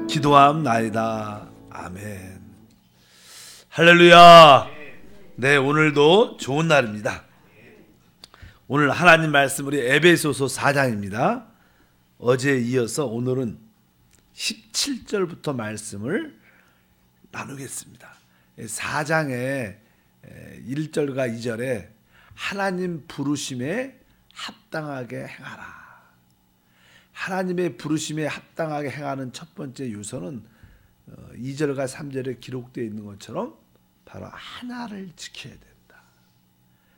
기도함나이다. 아멘. 할렐루야. 네, 오늘도 좋은 날입니다. 오늘 하나님 말씀 우리 에베소서 4장입니다. 어제에 이어서 오늘은 17절부터 말씀을 나누겠습니다. 4장의 1절과 2절에 하나님 부르심에 합당하게 행하라. 하나님의 부르심에 합당하게 행하는 첫 번째 요소는 2절과 3절에 기록되어 있는 것처럼 바로 하나를 지켜야 된다.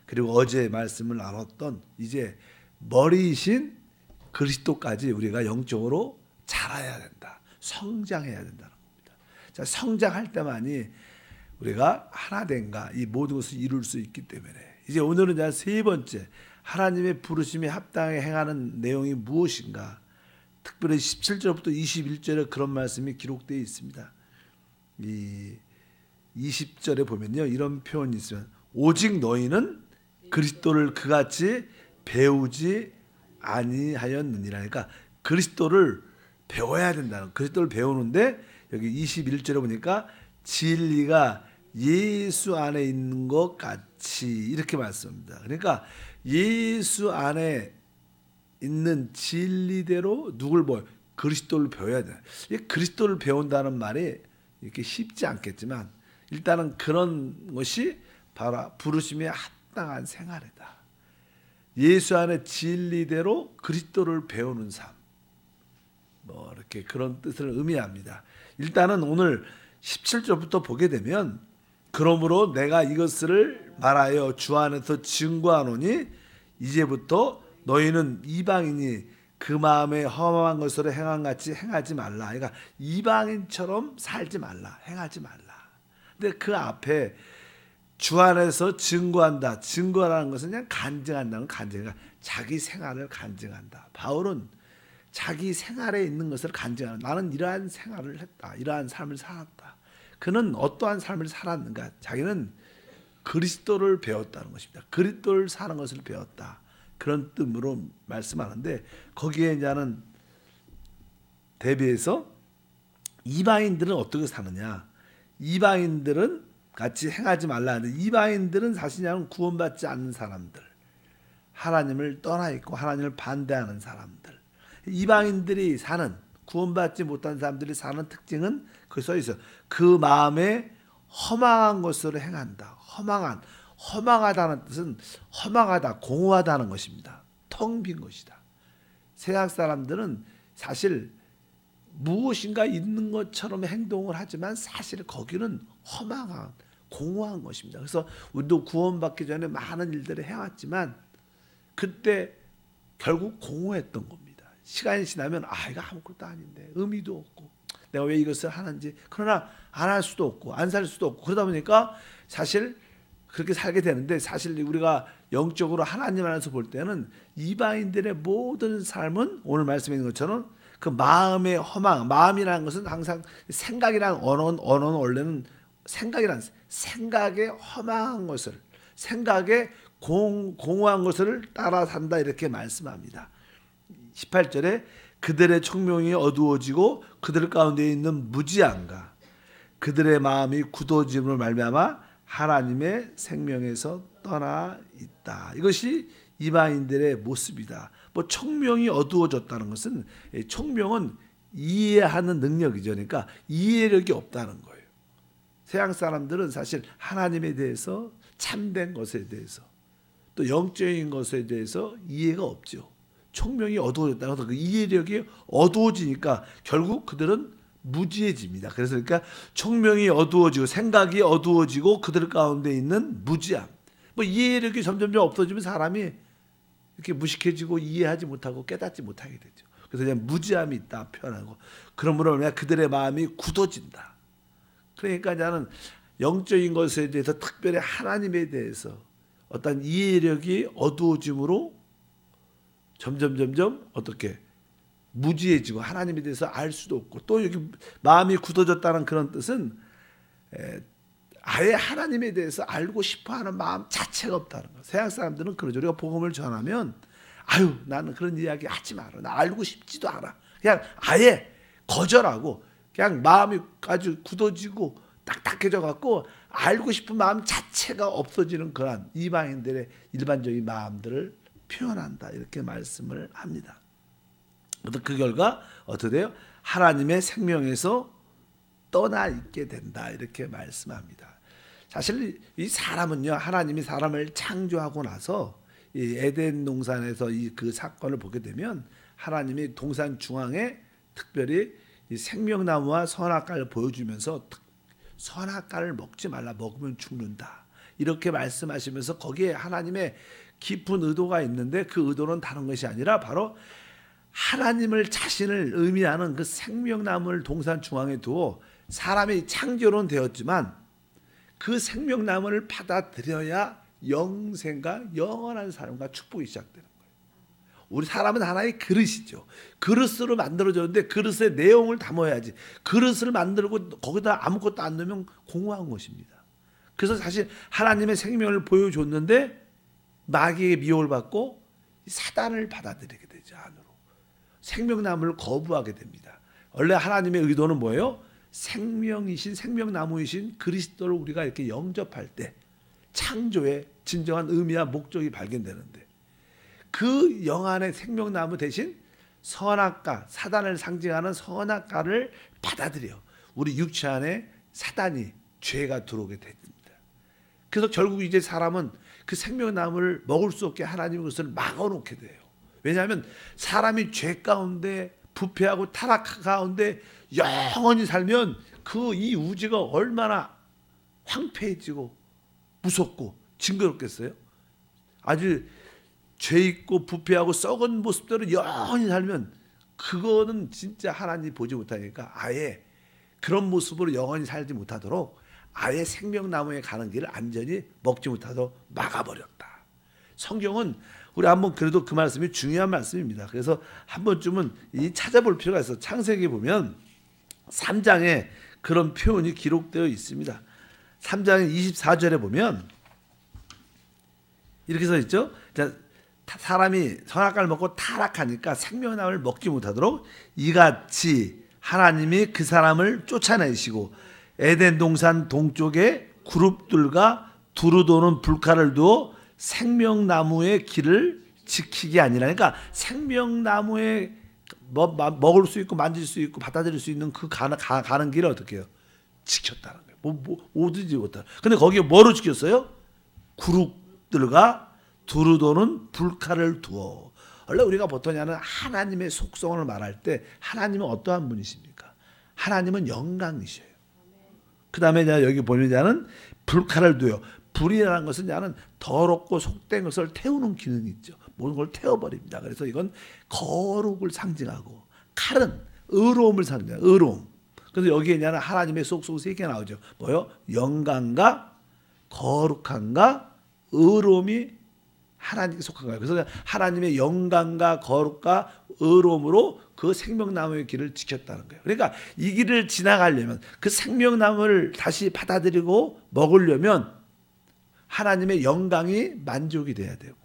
그리고 어제 말씀을 나눴던 이제 머리이신 그리스도까지 우리가 영적으로 자라야 된다. 성장해야 된다는 겁니다. 자, 성장할 때만이 우리가 하나된가 이 모든 것을 이룰 수 있기 때문에 이제 오늘은 이제 세 번째 하나님의 부르심에 합당하게 행하는 내용이 무엇인가? 특별히 17절부터 21절에 그런 말씀이 기록되어 있습니다. 이 20절에 보면요, 이런 표현이 있으면 오직 너희는 그리스도를 그같이 배우지 아니하였느니라. 그러니까 그리스도를 배워야 된다는, 그리스도를 배우는데 여기 21절에 보니까 진리가 예수 안에 있는 것 같이 이렇게 말씀합니다. 그러니까 예수 안에 있는 진리대로 누굴 보여? 그리스도를 배워야 돼. 그리스도를 배운다는 말이 이렇게 쉽지 않겠지만 일단은 그런 것이 바로 부르심에 합당한 생활이다. 예수 안에 진리대로 그리스도를 배우는 삶. 뭐 이렇게 그런 뜻을 의미합니다. 일단은 오늘 17절부터 보게 되면 그러므로 내가 이것을 말하여 주 안에서 증거하노니 이제부터 너희는 이방인이 그 마음에 험한 것으로 행한 같이 행하지 말라. 그러니까 이방인처럼 살지 말라. 행하지 말라. 근데 그 앞에 주 안에서 증거한다. 증거라는 것은 그냥 간증한다는 간증이니까 자기 생활을 간증한다. 바울은 자기 생활에 있는 것을 간증하는, 나는 이러한 생활을 했다. 이러한 삶을 살았다. 그는 어떠한 삶을 살았는가? 자기는 그리스도를 배웠다는 것입니다. 그리스도를 사는 것을 배웠다. 그런 뜻으로 말씀하는데 거기에 이제는 대비해서 이방인들은 어떻게 사느냐? 이방인들은 같이 행하지 말라 하는데 이방인들은 사실 구원받지 않는 사람들, 하나님을 떠나 있고 하나님을 반대하는 사람들, 이방인들이 사는, 구원받지 못한 사람들이 사는 특징은 거기 써 있어요. 그 마음에 허망한 것으로 행한다. 허망하다는 뜻은 허망하다, 공허하다는 것입니다. 텅 빈 것이다. 세상 사람들은 사실 무엇인가 있는 것처럼 행동을 하지만 사실 거기는 허망한, 공허한 것입니다. 그래서 우리도 구원받기 전에 많은 일들을 해왔지만 그때 결국 공허했던 겁니다. 시간이 지나면 이거 아무것도 아닌데, 의미도 없고 내가 왜 이것을 하는지, 그러나 안 할 수도 없고 안 살 수도 없고 그러다 보니까 사실 그렇게 살게 되는데, 사실 우리가 영적으로 하나님 안에서 볼 때는 이방인들의 모든 삶은 오늘 말씀에 있는 것처럼 그 마음의 허망, 마음이라는 것은 항상 생각이라는 언어는 원래는 생각의 허망한 것을, 생각의 공허한 것을 따라 산다 이렇게 말씀합니다. 18절에 그들의 총명이 어두워지고 그들 가운데 있는 무지함과 그들의 마음이 굳어짐으로 말미암아 하나님의 생명에서 떠나 있다. 이것이 이방인들의 모습이다. 총명이 어두워졌다는 것은, 총명은 이해하는 능력이죠. 그러니까 이해력이 없다는 거예요. 세상 사람들은 사실 하나님에 대해서, 참된 것에 대해서, 또 영적인 것에 대해서 이해가 없죠. 총명이 어두워졌다는 것은 그 이해력이 어두워지니까 결국 그들은 무지해집니다. 그래서 그러니까 총명이 어두워지고 생각이 어두워지고 그들 가운데 있는 무지함. 이해력이 점점 없어지면 사람이 이렇게 무식해지고 이해하지 못하고 깨닫지 못하게 되죠. 그래서 그냥 무지함이 있다 표현하고, 그러므로 그들의 마음이 굳어진다. 그러니까 나는 영적인 것에 대해서, 특별히 하나님에 대해서 어떤 이해력이 어두워짐으로 점점 어떻게 무지해지고 하나님에 대해서 알 수도 없고, 또 여기 마음이 굳어졌다는 그런 뜻은 아예 하나님에 대해서 알고 싶어하는 마음 자체가 없다는 거. 세상 사람들은 그러죠. 우리가 복음을 전하면 나는 그런 이야기 하지 마라. 나 알고 싶지도 않아. 그냥 아예 거절하고 그냥 마음이 아주 굳어지고 딱딱해져 갖고 알고 싶은 마음 자체가 없어지는 그런 이방인들의 일반적인 마음들을 표현한다, 이렇게 말씀을 합니다. 그 결과 어떻게 돼요? 하나님의 생명에서 떠나 있게 된다, 이렇게 말씀합니다. 사실 이 사람은요, 하나님이 사람을 창조하고 나서 이 에덴 동산에서 이 그 사건을 보게 되면 하나님이 동산 중앙에 특별히 이 생명나무와 선악과를 보여주면서 선악과를 먹지 말라, 먹으면 죽는다, 이렇게 말씀하시면서 거기에 하나님의 깊은 의도가 있는데, 그 의도는 다른 것이 아니라 바로 하나님을 자신을 의미하는 그 생명나무를 동산 중앙에 두어 사람이 창조는 되었지만 그 생명나무를 받아들여야 영생과 영원한 삶과 축복이 시작되는 거예요. 우리 사람은 하나의 그릇이죠. 그릇으로 만들어졌는데 그릇의 내용을 담아야지. 그릇을 만들고 거기다 아무것도 안 넣으면 공허한 것입니다. 그래서 사실 하나님의 생명을 보여줬는데 마귀의 미혹을 받고 사단을 받아들이게 되죠. 안으로 생명나무를 거부하게 됩니다. 원래 하나님의 의도는 뭐예요? 생명이신 생명나무이신 그리스도를 우리가 이렇게 영접할 때 창조의 진정한 의미와 목적이 발견되는데, 그 영안의 생명나무 대신 선악과, 사단을 상징하는 선악과를 받아들여 우리 육체 안에 사단이, 죄가 들어오게 됩니다. 그래서 결국 이제 사람은 그 생명나무를 먹을 수 없게 하나님의 것을 막아놓게 돼요. 왜냐하면 사람이 죄 가운데 부패하고 타락 가운데 영원히 살면 그 이 우주가 얼마나 황폐해지고 무섭고 징그럽겠어요? 아주 죄 있고 부패하고 썩은 모습대로 영원히 살면 그거는 진짜 하나님 보지 못하니까 아예 그런 모습으로 영원히 살지 못하도록 아예 생명나무에 가는 길을 안전히 먹지 못하도록 막아버렸다. 성경은 우리 한번 그래도 그 말씀이 중요한 말씀입니다. 그래서 한 번쯤은 이 찾아볼 필요가 있어. 창세기 보면 3장에 그런 표현이 기록되어 있습니다. 3장 24절에 보면 이렇게 써 있죠. 사람이 선악과를 먹고 타락하니까 생명나무를 먹지 못하도록 이같이 하나님이 그 사람을 쫓아내시고 에덴 동산 동쪽에 그룹들과 두루 도는 불칼을 두어 생명나무의 길을 지키게 아니라, 그러니까 생명나무에 먹을 수 있고 만질 수 있고 받아들일 수 있는 그 가는 길을 어떻게 해요? 지켰다는 거예요. 오든지 못하. 근데 거기에 뭐로 지켰어요? 그룹들과 두루 도는 불칼을 두어. 원래 우리가 보통 하는 하나님의 속성을 말할 때 하나님은 어떠한 분이십니까? 하나님은 영광이셔요. 그 다음에 여기 보면 자는 불칼을 두어. 불이라는 것은 자는 더럽고 속된 것을 태우는 기능이 있죠. 모든 걸 태워버립니다. 그래서 이건 거룩을 상징하고, 칼은 의로움을 상징해요. 의로움. 그래서 여기에 있는 하나님의 속성 세 개 나오죠. 뭐요? 영광과 거룩함과 의로움이 하나님께 속한 거예요. 그래서 하나님의 영광과 거룩과 의로움으로 그 생명나무의 길을 지켰다는 거예요. 그러니까 이 길을 지나가려면, 그 생명나무를 다시 받아들이고 먹으려면 하나님의 영광이 만족이 돼야 되고,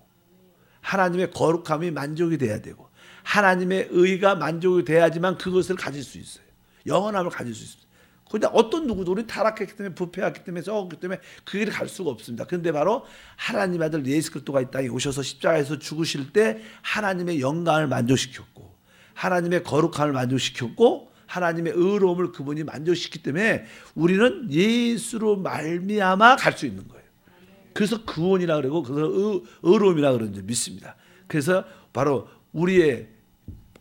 하나님의 거룩함이 만족이 돼야 되고, 하나님의 의가 만족이 돼야지만 그것을 가질 수 있어요. 영원함을 가질 수 있어요. 그런데 어떤 누구도 우리 타락했기 때문에, 부패했기 때문에, 썩었기 때문에 그 길을 갈 수가 없습니다. 그런데 바로 하나님 아들 예수 그리스도가 이 땅에 오셔서 십자가에서 죽으실 때 하나님의 영광을 만족시켰고, 하나님의 거룩함을 만족시켰고, 하나님의 의로움을 그분이 만족시키기 때문에 우리는 예수로 말미암아 갈 수 있는 거예요. 그래서 구원이라 그러고, 그래서 의로움이라 그러는지 믿습니다. 그래서 바로 우리의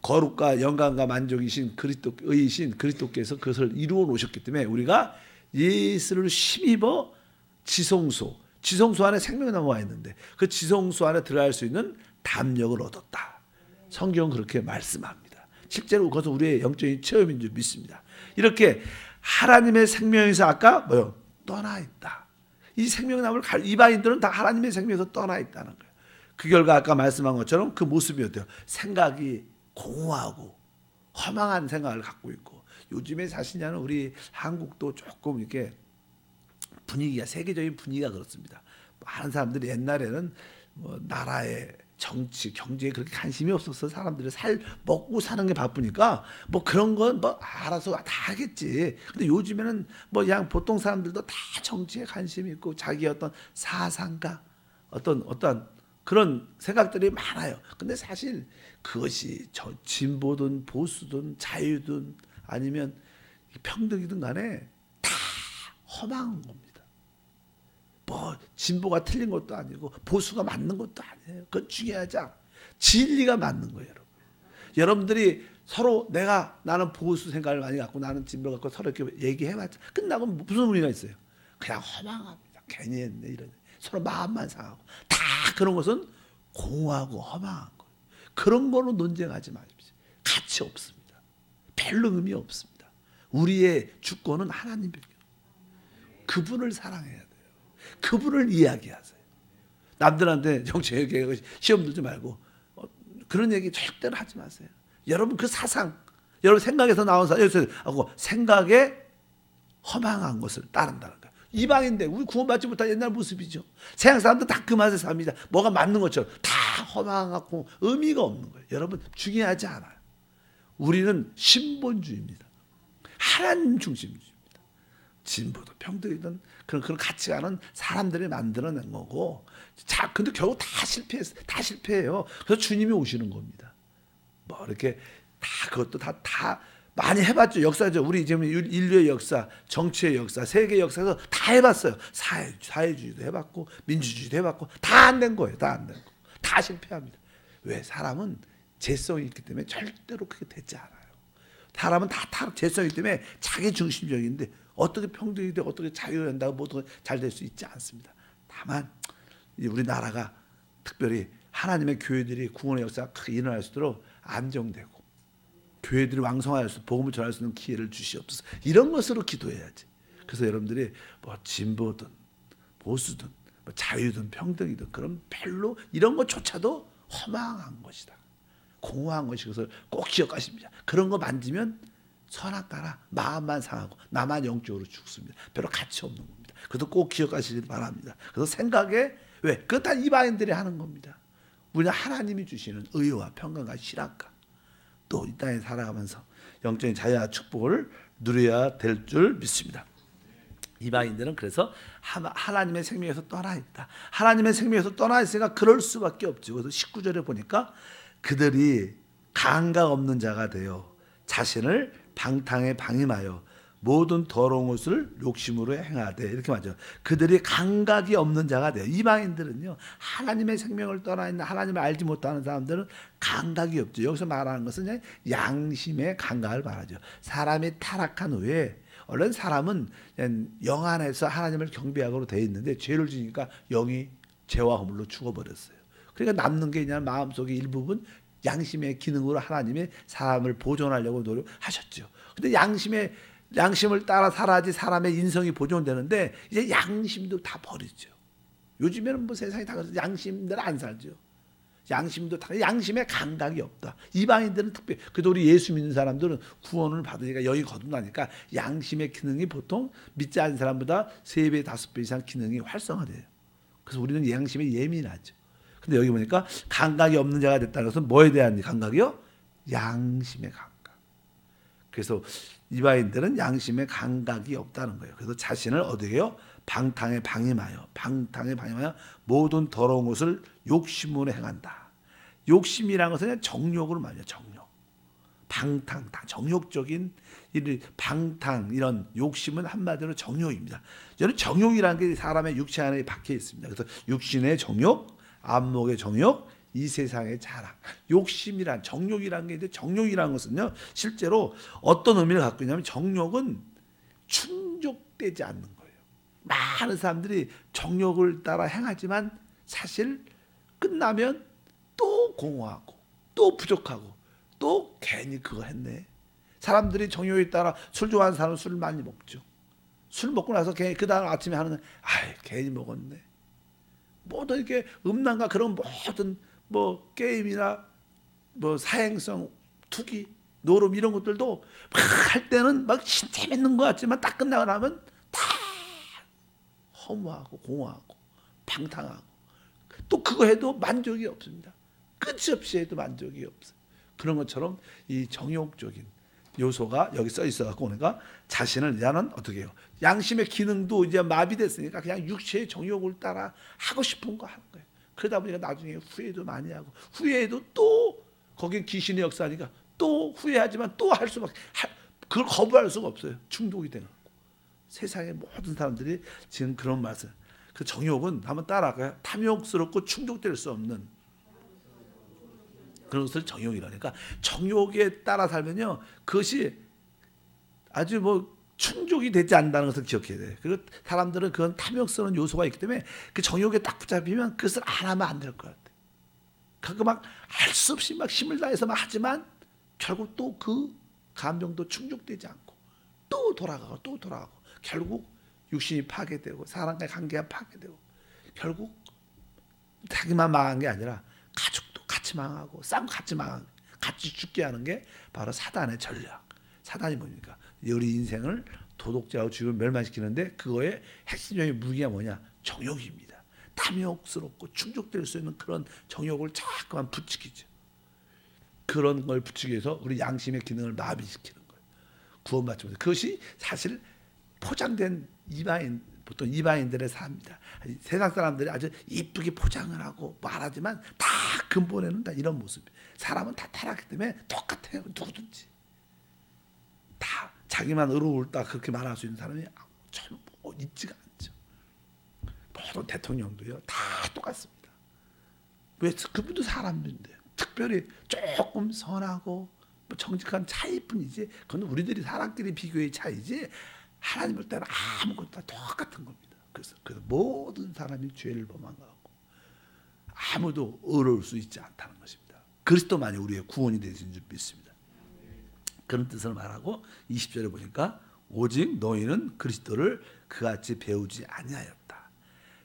거룩과 영광과 만족이신 그리스도, 의이신 그리스도께서 그것을 이루어 놓으셨기 때문에 우리가 예수를 힘입어 지성소 안에 생명나무가 있는데 그 지성소 안에 들어갈 수 있는 담력을 얻었다. 성경은 그렇게 말씀합니다. 실제로 그것은 우리의 영적인 체험인 줄 믿습니다. 이렇게 하나님의 생명에서 아까 뭐요? 떠나 있다. 이 생명나무를 이방인들은 다 하나님의 생명에서 떠나 있다는 거예요. 그 결과 아까 말씀한 것처럼 그 모습이 어때요? 생각이 공허하고 허망한 생각을 갖고 있고, 요즘에 사실은 우리 한국도 조금 이렇게 분위기가, 세계적인 분위기가 그렇습니다. 많은 사람들이 옛날에는 뭐 나라의 정치, 경제에 그렇게 관심이 없어서 사람들이 먹고 사는 게 바쁘니까 뭐 그런 건 뭐 알아서 다 하겠지. 근데 요즘에는 뭐 그냥 보통 사람들도 다 정치에 관심이 있고 자기 어떤 사상가 어떤 그런 생각들이 많아요. 근데 사실 그것이 진보든 보수든 자유든 아니면 평등이든 간에 다 허망한 겁니다. 뭐 진보가 틀린 것도 아니고 보수가 맞는 것도 아니에요. 그건 중요하지 않아요. 진리가 맞는 거예요, 여러분. 여러분들이 서로 나는 보수 생각을 많이 갖고 나는 진보 갖고 서로 이렇게 얘기해봤자 끝나고 무슨 의미가 있어요? 그냥 허망합니다. 괜히 했네 이런. 서로 마음만 상하고 다 그런 것은 공허하고 허망한 거예요. 그런 거로 논쟁하지 마십시오. 가치 없습니다. 별로 의미 없습니다. 우리의 주권은 하나님밖에. 그분을 사랑해야 돼요. 그분을 이야기하세요. 남들한테 정치 얘기하고 시험 들지 말고 그런 얘기 절대로 하지 마세요. 여러분 그 사상, 여러분 생각에서 나온 사상하고 생각에 허망한 것을 따른다는 거예요. 이방인데 우리 구원받지 못한 옛날 모습이죠. 세상 사람들 다 그 맛에 삽니다. 뭐가 맞는 것처럼 다 허망하고 의미가 없는 거예요. 여러분 중요하지 않아요. 우리는 신본주의입니다. 하나님 중심주의입니다. 진보도 평등이든 그런 가치관은 사람들이 만들어낸 거고, 자, 근데 결국 다 실패해요. 그래서 주님이 오시는 겁니다. 뭐 이렇게 다 그것도 다 많이 해봤죠. 역사죠. 우리 지금 인류의 역사, 정치의 역사, 세계 역사에서 다 해봤어요. 사회주의도 해봤고, 민주주의도 해봤고, 다 안 된 거예요. 다 안 된 거. 다 실패합니다. 왜? 사람은 재성이 있기 때문에 절대로 그게 되지 않아요. 사람은 다 재성이 있기 때문에 자기 중심적인데 어떻게 평등이 돼, 어떻게 자유를 한다고 모두 잘 될 수 있지 않습니다. 다만 우리나라가 특별히 하나님의 교회들이 구원의 역사가 크게 일어날 수 있도록 안정되고 교회들이 왕성할 수, 복음을 전할 수 있는 기회를 주시옵소서. 이런 것으로 기도해야지. 그래서 여러분들이 뭐 진보든 보수든 뭐 자유든 평등이든 그런 별로 이런 것조차도 허망한 것이다. 공허한 것이, 그것을 꼭 기억하십니다. 그런 거 만지면 선악과라 마음만 상하고 나만 영적으로 죽습니다. 별로 가치 없는 겁니다. 그것도 꼭 기억하시길 바랍니다. 그래서 생각에 왜? 그거 다 이방인들이 하는 겁니다. 우리는 하나님이 주시는 의와 평강과 실학과 또 이 땅에 살아가면서 영적인 자유와 축복을 누려야 될 줄 믿습니다. 이방인들은 그래서 하나님의 생명에서 떠나 있다. 하나님의 생명에서 떠나 있으니까 그럴 수밖에 없죠. 그래서 19절에 보니까 그들이 감각 없는 자가 되어 자신을 방탕에 방임하여 모든 더러운 것을 욕심으로 행하되, 이렇게 말하죠. 그들이 감각이 없는 자가 돼요. 이방인들은요, 하나님의 생명을 떠나 있는, 하나님을 알지 못하는 사람들은 감각이 없죠. 여기서 말하는 것은 그냥 양심의 감각을 말하죠. 사람이 타락한 후에 원래 사람은 영 안에서 하나님을 경배하고로 되어 있는데 죄를 지니까 영이 죄와 허물로 죽어버렸어요. 그러니까 남는 게 그냥 마음속의 일부분 양심의 기능으로 하나님이 사람을 보존하려고 노력하셨죠. 근데 양심을 따라 살아야지 사람의 인성이 보존되는데 이제 양심도 다 버리죠. 요즘에는 뭐 세상이 다 그래서 양심대로 안 살죠. 양심도 다, 양심의 감각이 없다. 이방인들은 특별히, 그래도 우리 예수 믿는 사람들은 구원을 받으니까 영이 거듭나니까 양심의 기능이 보통 믿지 않는 사람보다 3배, 5배 이상 기능이 활성화돼요. 그래서 우리는 양심에 예민하죠. 근데 여기 보니까 감각이 없는 자가 됐다는 것은 뭐에 대한 감각이요? 양심의 감각. 그래서 이방인들은 양심의 감각이 없다는 거예요. 그래서 자신을 어디에 요? 방탕에 방임하여 모든 더러운 것을 욕심으로 행한다. 욕심이라는 것은 그냥 정욕을 말이에요. 정욕. 방탕, 정욕적인 방탕, 이런 욕심은 한마디로 정욕입니다. 저는 정욕이라는 게 사람의 육체 안에 박혀 있습니다. 그래서 육신의 정욕, 안목의 정욕, 이 세상의 자랑. 욕심이란, 정욕이라는 게 있는데, 정욕이라는 것은요, 실제로 어떤 의미를 갖고 있냐면 정욕은 충족되지 않는 거예요. 많은 사람들이 정욕을 따라 행하지만 사실 끝나면 또 공허하고 또 부족하고 또 괜히 그거 했네. 사람들이 정욕에 따라 술 좋아하는 사람은 술을 많이 먹죠. 술 먹고 나서 그 다음 아침에 하는 괜히 먹었네. 모든 이렇게 음란과 그런 모든 뭐 게임이나 뭐 사행성, 투기, 노름 이런 것들도 막 할 때는 막 재밌는 것 같지만 딱 끝나고 나면 다 허무하고 공허하고 방탕하고 또 그거 해도 만족이 없습니다. 끝이 없이 해도 만족이 없어요. 그런 것처럼 이 정욕적인 요소가 여기 써 있어갖고 그러니까 자신을 나는 어떻게 해요? 양심의 기능도 이제 마비됐으니까 그냥 육체의 정욕을 따라 하고 싶은 거 하는 거예요. 그러다 보니까 나중에 후회도 많이 하고 후회해도 또 거긴 귀신의 역사니까 또 후회하지만 또 할 수밖에 그걸 거부할 수가 없어요. 중독이 돼갖고 세상의 모든 사람들이 지금 그런 말씀. 그 정욕은 한번 따라가요. 탐욕스럽고 충족될 수 없는 그런 것을 정욕이라니까. 정욕에 따라 살면요 그것이 아주 뭐 충족이 되지 않는다는 것을 기억해야 돼요. 그리고 사람들은 그건 탐욕스러운 요소가 있기 때문에 그 정욕에 딱 붙잡히면 그것을 안 하면 안 될 것 같아. 그거 막 할 수 없이 막 힘을 다해서 막 하지만 결국 또 그 감정도 충족되지 않고 또 돌아가고 결국 육신이 파괴되고 사람과의 관계가 파괴되고 결국 자기만 망한 게 아니라 가족도 같이 망하고 쌍 같이 망하고 같이 죽게 하는 게 바로 사단의 전략. 사단이 뭡니까? 우리 인생을 도덕질하고 죽음을 멸망시키는데 그거의 핵심적인 무기가 뭐냐? 정욕입니다. 탐욕스럽고 충족될 수 있는 그런 정욕을 자꾸만 부추기죠. 그런 걸 부추기 위해서 우리 양심의 기능을 마비시키는 거예요. 구원받지 못해. 그것이 사실 포장된 이방인, 보통 이방인들의 삶입니다. 세상 사람들이 아주 이쁘게 포장을 하고 말하지만 다 근본에는 다 이런 모습이에요. 사람은 다 타락했기 때문에 똑같아요. 누구든지. 다 자기만 의로울다 그렇게 말할 수 있는 사람이 전부 있지가 않죠. 모든 대통령도요. 다 똑같습니다. 왜? 그분도 사람인데 특별히 조금 선하고 정직한 차이일 뿐이지 그건 우리들이 사람끼리 비교의 차이지 하나님 볼 때는 아무것도 다 똑같은 겁니다. 그래서 모든 사람이 죄를 범한 것 같고 아무도 의로울 수 있지 않다는 것입니다. 그리스도만이 우리의 구원이 되신 줄 믿습니다. 그런 뜻을 말하고 20절에 보니까 오직 너희는 그리스도를 그같이 배우지 아니하였다.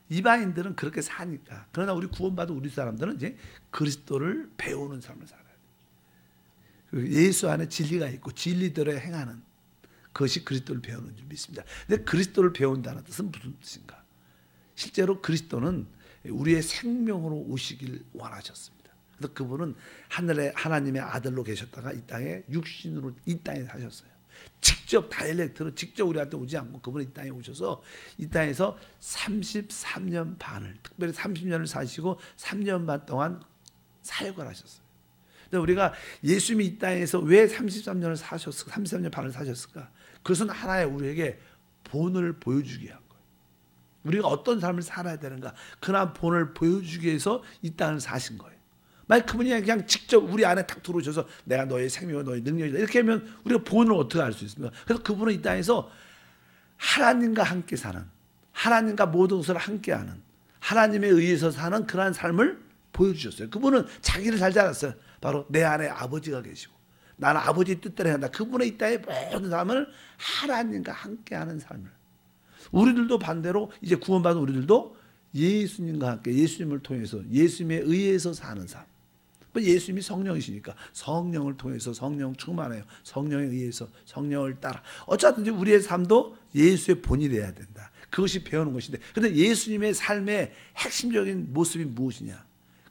이방인들은 그렇게 사니까. 그러나 우리 구원받은 우리 사람들은 이제 그리스도를 배우는 삶을 살아야 돼요. 예수 안에 진리가 있고 진리대로 행하는 그것이 그리스도를 배우는 줄 믿습니다. 근데 그리스도를 배운다는 뜻은 무슨 뜻인가? 실제로 그리스도는 우리의 생명으로 오시길 원하셨습니다. 그래서 그분은 하늘에 하나님의 아들로 계셨다가 이 땅에 육신으로 이 땅에 사셨어요. 직접 다이렉트로 직접 우리한테 오지 않고 그분이 이 땅에 오셔서 이 땅에서 33년 반을 특별히 30년을 사시고 3년 반 동안 사역을 하셨어요. 근데 우리가 예수님이 이 땅에서 왜 33년을 사셨을까? 33년 반을 사셨을까? 그것은 하나의 우리에게 본을 보여주기 위한 거예요. 우리가 어떤 삶을 살아야 되는가? 그러한 본을 보여주기 위해서 이 땅을 사신 거예요. 만약 그분이 그냥 직접 우리 안에 탁 들어오셔서 내가 너의 생명과 너의 능력이다 이렇게 하면 우리가 본을 어떻게 알 수 있습니까? 그래서 그분은 이 땅에서 하나님과 함께 사는 하나님과 모든 것을 함께하는 하나님에 의해서 사는 그러한 삶을 보여주셨어요. 그분은 자기를 살지 않았어요. 바로 내 안에 아버지가 계시고 나는 아버지의 뜻대로 한다. 그분의 이 땅의 모든 삶을 하나님과 함께하는 삶을 우리들도 반대로 이제 구원받은 우리들도 예수님과 함께 예수님을 통해서 예수님에 의해서 사는 삶. 예수님이 성령이시니까 성령을 통해서 성령 충만해요. 성령에 의해서 성령을 따라 어쨌든지 우리의 삶도 예수의 본이 돼야 된다. 그것이 배우는 것인데 그런데 예수님의 삶의 핵심적인 모습이 무엇이냐?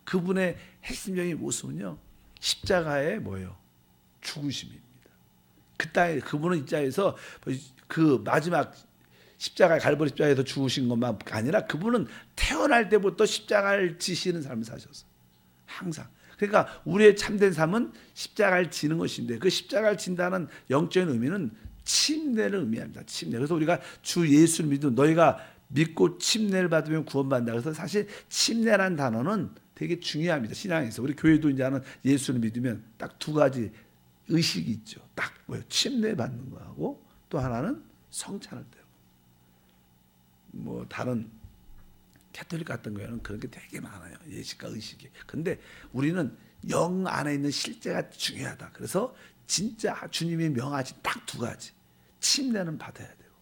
그분의 핵심적인 모습은요. 십자가의 뭐예요? 죽으심입니다. 그 땅에 그분은 이 자에서 그 마지막 십자가 갈보리 십자가에서 죽으신 것만 아니라 그분은 태어날 때부터 십자가를 지시는 삶을 사셨어요. 항상. 그러니까 우리의 참된 삶은 십자가를 지는 것인데 그 십자가를 진다는 영적인 의미는 침례를 의미합니다. 침례. 그래서 우리가 주 예수를 믿으면 너희가 믿고 침례를 받으면 구원받는다. 그래서 사실 침례란 단어는 되게 중요합니다. 신앙에서. 우리 교회도 이제는 예수를 믿으면 딱 두 가지 의식이 있죠. 딱 뭐예요? 침례 받는 거하고 또 하나는 성찬을 떼고. 뭐 다른 캐톨릭 같은 경우에는 그런 게 되게 많아요. 예식과 의식이. 근데 우리는 영 안에 있는 실제가 중요하다. 그래서 진짜 주님이 명하신 딱 두 가지. 침례는 받아야 되고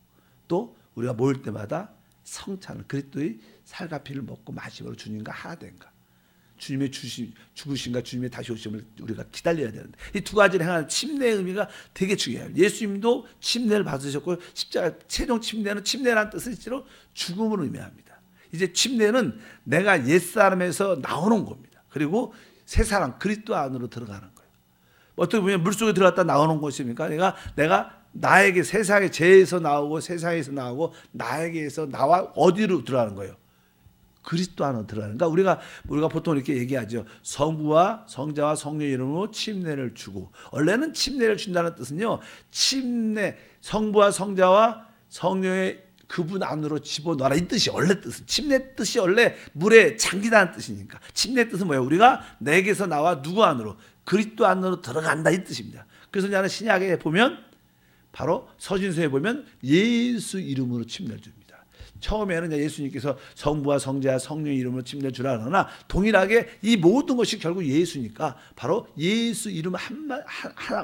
또 우리가 모일 때마다 성찬을 그리스도의 살과 피를 먹고 마심으로 주님과 하나 된가. 주님의 죽으심과 주님의 다시 오심을 우리가 기다려야 되는데 이 두 가지를 행하는 침례의 의미가 되게 중요해요. 예수님도 침례를 받으셨고 십자가 최종 침례는 침례라는 뜻은 실제로 죽음을 의미합니다. 이제 침례는 내가 옛사람에서 나오는 겁니다. 그리고 새 사람 그리스도 안으로 들어가는 거예요. 어떻게 보면 물속에 들어갔다 나오는 것입니까? 내가 나에게 세상의 죄에서 나오고 세상에서 나오고 나에게서 나와 어디로 들어가는 거예요? 그리스도 안으로 들어가는. 그러니까 우리가 보통 이렇게 얘기하죠. 성부와 성자와 성령 이름으로 침례를 주고. 원래는 침례를 준다는 뜻은요. 침례 성부와 성자와 성령의 그분 안으로 집어넣어라 이 뜻이 원래 뜻은. 침례 뜻이 원래 물에 잠기다는 뜻이니까. 침례 뜻은 뭐예요? 우리가 내게서 나와 누구 안으로? 그리스도 안으로 들어간다 이 뜻입니다. 그래서 나는 신약에 보면 바로 서신서에 보면 예수 이름으로 침례를 줍니다. 처음에는 예수님께서 성부와 성자와 성령 이름으로 침례를 주라 그러나 동일하게 이 모든 것이 결국 예수니까 바로 예수 이름 하나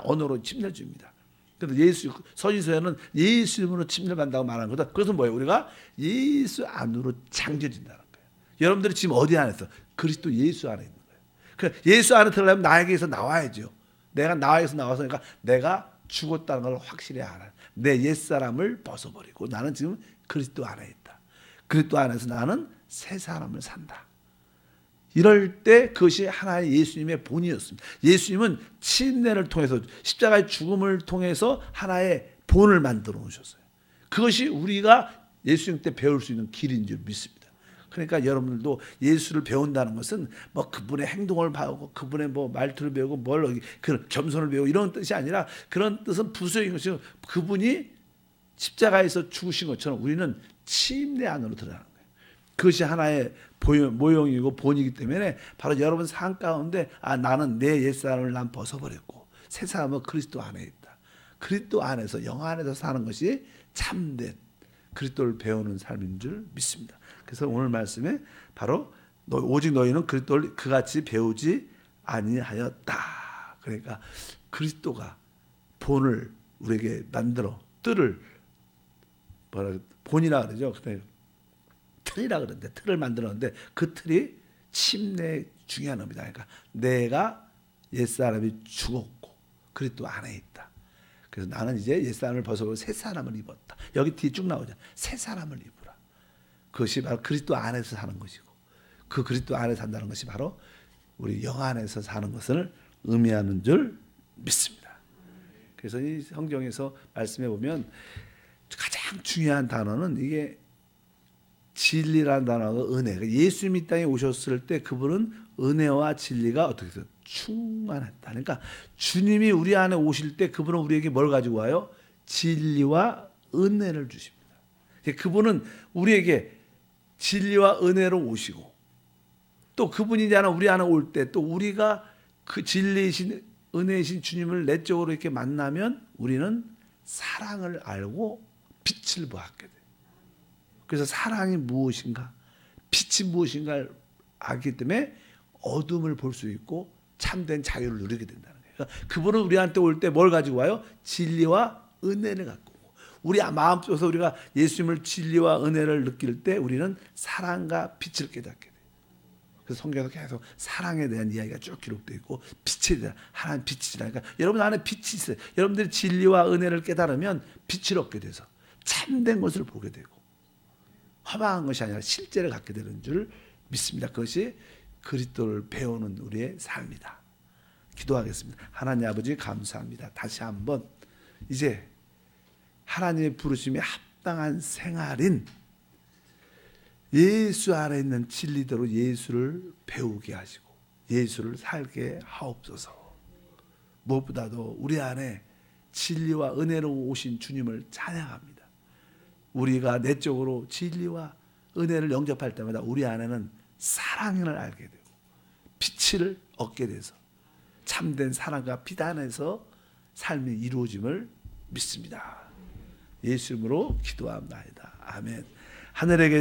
언어로 침례를 줍니다. 그래서 예수 서신서에는 예수 이름으로 침례를 받는다고 말하는 거다. 그것은 뭐예요? 우리가 예수 안으로 잠겨진다는 거예요. 여러분들이 지금 어디 안에서? 그리스도 예수 안에 있는 거예요. 그러니까 예수 안에 들어가려면 나에게서 나와야죠. 내가 나에게서 나와서 그러니까 내가 죽었다는 걸 확실히 알아요. 내 옛사람을 벗어버리고 나는 지금 그리스도 안에 있다. 그리스도 안에서 나는 새 사람을 산다. 이럴 때 그것이 하나의 예수님의 본이었습니다. 예수님은 침례를 통해서 십자가의 죽음을 통해서 하나의 본을 만들어 놓으셨어요. 그것이 우리가 예수님 때 배울 수 있는 길인 줄 믿습니다. 그러니까 여러분들도 예수를 배운다는 것은 뭐 그분의 행동을 배우고 그분의 뭐 말투를 배우고 그런 겸손을 배우고 이런 뜻이 아니라 그런 뜻은 부수적인 것이고 그분이 십자가에서 죽으신 것처럼 우리는 침례 안으로 들어가는 거예요. 그것이 하나의 모형이고 본이기 때문에 바로 여러분 삶 가운데 나는 내 옛사람을 난 벗어버렸고 새 사람은 그리스도 안에 있다. 그리스도 안에서 영 안에서 사는 것이 참된 그리스도를 배우는 삶인 줄 믿습니다. 그래서 오늘 말씀에 바로 오직 너희는 그리스도를 그같이 배우지 아니하였다. 그러니까 그리스도가 본을 우리에게 만들어 뜰을 본이라 그러죠. 틀이라 그러는데 틀을 만들었는데 그 틀이 침례 중요한 겁니다. 그러니까 내가 옛사람이 죽었고 그리스도 안에 있다. 그래서 나는 이제 옛사람을 벗어버리고 새 사람을 입었다. 여기 뒤에 쭉 나오죠. 새 사람을 입으라. 그것이 바로 그리스도 안에서 사는 것이고 그 그리스도 안에 산다는 것이 바로 우리 영 안에서 사는 것을 의미하는 줄 믿습니다. 그래서 이 성경에서 말씀해 보면 가장 중요한 단어는 이게 진리라는 단어가 은혜. 예수님이 이 땅에 오셨을 때 그분은 은혜와 진리가 어떻게 해서 충만했다. 그러니까 주님이 우리 안에 오실 때 그분은 우리에게 뭘 가지고 와요? 진리와 은혜를 주십니다. 그분은 우리에게 진리와 은혜로 오시고 또 그분이 이제 우리 안에 올 때 또 우리가 그 진리이신 은혜이신 주님을 내적으로 이렇게 만나면 우리는 사랑을 알고 빛을 보았게 돼요. 그래서 사랑이 무엇인가, 빛이 무엇인가를 알기 때문에 어둠을 볼 수 있고 참된 자유를 누리게 된다는 거예요. 그러니까 그분은 우리한테 올 때 뭘 가지고 와요? 진리와 은혜를 갖고 오고 우리 마음속에서 우리가 예수님을 진리와 은혜를 느낄 때 우리는 사랑과 빛을 깨닫게 돼요. 그래서 성경에서 계속 사랑에 대한 이야기가 쭉 기록되어 있고 빛에 대한 하나님 빛이라. 그러니까 여러분 안에 빛이 있어요. 여러분들이 진리와 은혜를 깨달으면 빛을 얻게 돼서 참된 것을 보게 되고 허망한 것이 아니라 실제를 갖게 되는 줄 믿습니다. 그것이 그리스도를 배우는 우리의 삶이다. 기도하겠습니다. 하나님 아버지 감사합니다. 다시 한번 이제 하나님의 부르심에 합당한 생활인 예수 안에 있는 진리대로 예수를 배우게 하시고 예수를 살게 하옵소서. 무엇보다도 우리 안에 진리와 은혜로 오신 주님을 찬양합니다. 우리가 내적으로 진리와 은혜를 영접할 때마다 우리 안에는 사랑을 알게 되고 빛을 얻게 돼서 참된 사랑과 빛 안에서 삶이 이루어짐을 믿습니다. 예수 이름으로 기도합니다. 아멘. 하늘에게